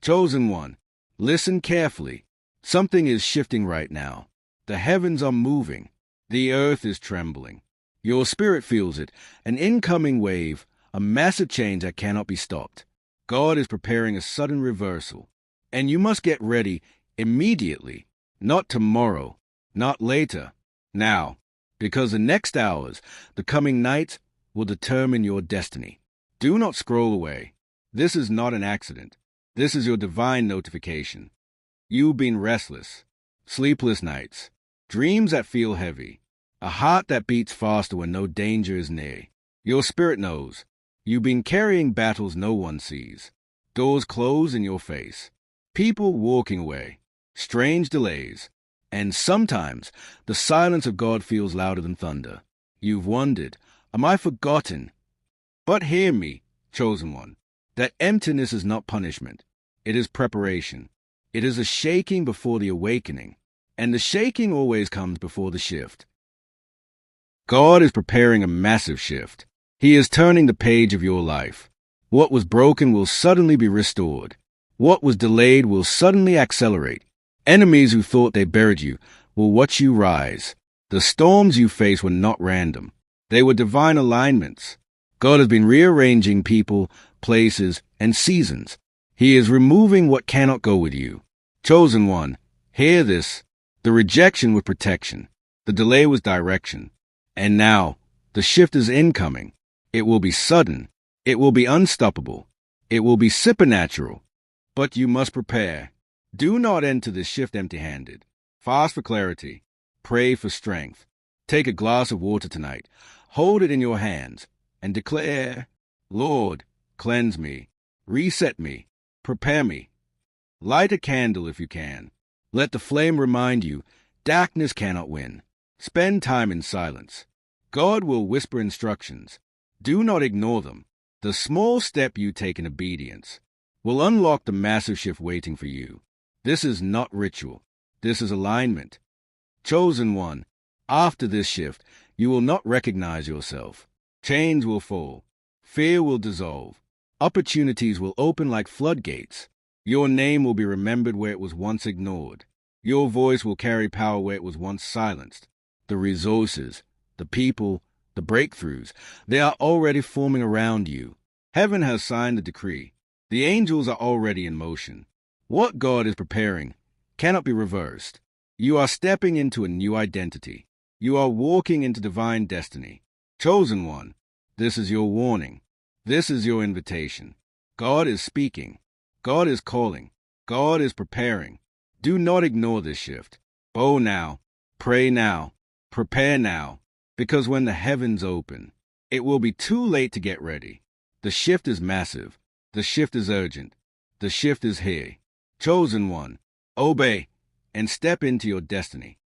Chosen one, listen carefully. Something is shifting right now. The heavens are moving. The earth is trembling. Your spirit feels it, an incoming wave, a massive change that cannot be stopped. God is preparing a sudden reversal, and you must get ready immediately, not tomorrow, not later, now, because the next hours, the coming nights, will determine your destiny. Do not scroll away. This is not an accident. This is your divine notification. You've been restless, sleepless nights, dreams that feel heavy, a heart that beats faster when no danger is near. Your spirit knows. You've been carrying battles no one sees. Doors close in your face. People walking away. Strange delays. And sometimes the silence of God feels louder than thunder. You've wondered, am I forgotten? But hear me, chosen one. That emptiness is not punishment. It is preparation. It is a shaking before the awakening. And the shaking always comes before the shift. God is preparing a massive shift. He is turning the page of your life. What was broken will suddenly be restored. What was delayed will suddenly accelerate. Enemies who thought they buried you will watch you rise. The storms you face were not random. They were divine alignments. God has been rearranging people, places, and seasons. He is removing what cannot go with you. Chosen one, hear this. The rejection was protection. The delay was direction. And now, the shift is incoming. It will be sudden. It will be unstoppable. It will be supernatural. But you must prepare. Do not enter this shift empty-handed. Fast for clarity. Pray for strength. Take a glass of water tonight. Hold it in your hands and declare, Lord, cleanse me, reset me, prepare me. Light a candle if you can. Let the flame remind you, darkness cannot win. Spend time in silence. God will whisper instructions. Do not ignore them. The small step you take in obedience will unlock the massive shift waiting for you. This is not ritual. This is alignment. Chosen one, after this shift, you will not recognize yourself. Chains will fall. Fear will dissolve. Opportunities will open like floodgates. Your name will be remembered where it was once ignored. Your voice will carry power where it was once silenced. The resources, the people, the breakthroughs, they are already forming around you. Heaven has signed the decree. The angels are already in motion. What God is preparing cannot be reversed. You are stepping into a new identity. You are walking into divine destiny. Chosen one, this is your warning. This is your invitation. God is speaking. God is calling. God is preparing. Do not ignore this shift. Bow now. Pray now. Prepare now. Because when the heavens open, it will be too late to get ready. The shift is massive. The shift is urgent. The shift is here. Chosen one, obey and step into your destiny.